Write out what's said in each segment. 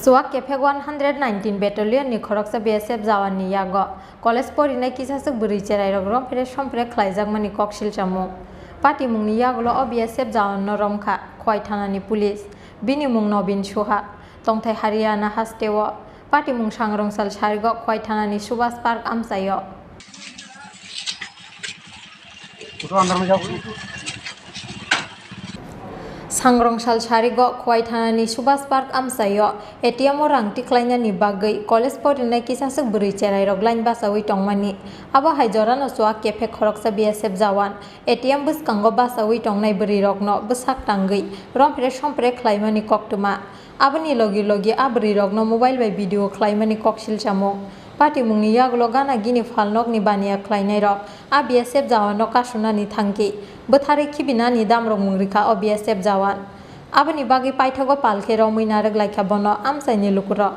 Chuwak Kephek 119 Battalion ni Khorang BSF Jawan ni Yago College Porinai Kisasuk Bwrwirok Romphere Somphere Khlaijakha ni koksil chamung Party mung ni Yago lo BSF Jawan no Romkha Khwai Thana ni police bini mung no bin Suha Tongthai Haryana hastewo Party mung sangrong sal sarigo Khwai Thana ni Subas Park amsayo Sangrong sal sarigo Khwai Thana ni Subas Park amsayo ATM orang tiklaina ni bagai College Porinai Kisasuk Bwrwirok line basawi tongmani abo haijora no Chuwak Kephek Khorang BSF Jawan ATM buskango basawi tongnai Bwrwirok no busak tangai Romphere Somphere khlaimani koktuma aboni logi a Bwrwirok no mobile by video khlaimani koksil chamo Party mung ni Yago gana gini falnok ni bania khlainai rok a BSF Jawan no kasuna ni thangki bothare khibina ni damrok mung rikha o BSF Jawan aboni bagi paithago palkhe romina rok laikha bono amsai ni lukuro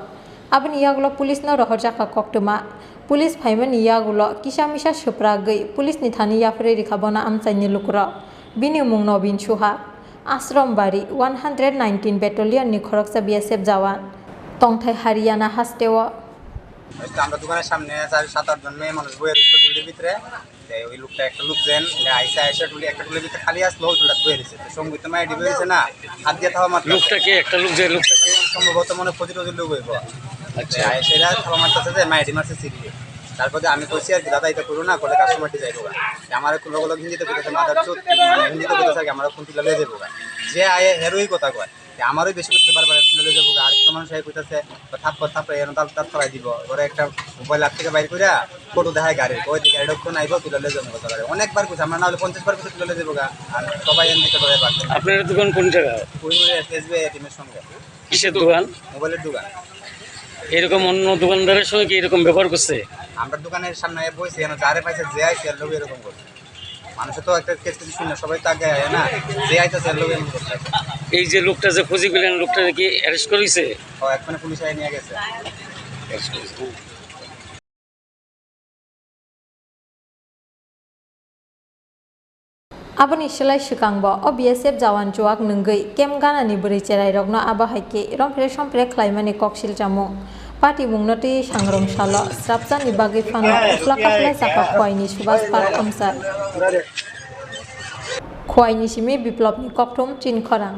aboni Yago police no Khlaijakha koktuma police phaimani Yago kisamisa supragai police ni thani yafre rikha bono amsai ni lukuro bini mung no bin Suha Ashram Bari 119 Battalion ni Khorang BSF Jawan Tongthai Haryana hastewo আমরা দোকানের সামনে 7-8 জন মেয়ে মানুষ বইয়ের টুলির ভিতরে ওই লোকটা একটা লোক দেন আইসা টুলি একটা টুলির ভিতরে খালি আসলো ওইটা বইয়ে দিয়েছে সঙ্গীত মাই ডিবে হয়েছে না হাত দিয়ে থাওয়া মাত্র লোকটাকে একটা লোক যে লোকটাকে সম্ভবত মনে প্রতিরোধের লোক হইব আচ্ছা সেটা থাওয়া মারতেছে যে মাই ডিমারছে সিরিয়ে তারপরে আমি কইছি আর দাদা এটা করো না করে কাস্টমারটি যাইবো আমার কোনো লোক হিন্দিতে কইতেছে মাদার চোদ হিন্দিতে কইতেছে আমার কোন তিলা লয়ে যাবো যে আয়ে হেরোই কথা কয় আমারই বেশি করতে বারবার তুলে যাবো আরেকটা মানুষ কইতেছে থাপ্পড় এর তাল ফলাই দিব ওরা একটা মোবাইল হাত থেকে বাইর করে ফটো দেখায় গাড়ির ওই দিকে গাড়িটা আইব তুলে যাবো কথা অনেকবার কইছে আমরা না হলে 50 বার কইছে তুলে যাবো আর সবাই এর দিকে ধরে পাচ্ছে আপনার দোকান কোন জায়গা পরিনাই এসবিআই টিমের সঙ্গে কিসের দোকান মোবাইলের দোকান এরকম অন্য দোকানদারের সঙ্গে কি এরকম ব্যবহার করছে আমরা দোকানের সামনে বসে এনে যারে পাইছে যে আইছে এর লোক এরকম করছে মানুষ তো একটা কেস কিছু শুনে সবাই তো আগে আয় না যে আইতেছে এর লোক এরকম করছে এই যে লোকটা যে খুঁজে গেলেন লোকটা কি অ্যারেস্ট করেছে ও এখন পুলিশ আই নিয়ে গেছে Aboni silai shikangbo o BSF Jawan Chuwak nunggai kem gana ni Bwrwirok no abo haike Romphere Somphere khlaimani koksil chamung Party mung no ti sangrong salo strapsa ni bagi fano Khlaijakha khwai ni Subas Park amsar khwai ni simi biplop ni kokthum Chini Khorang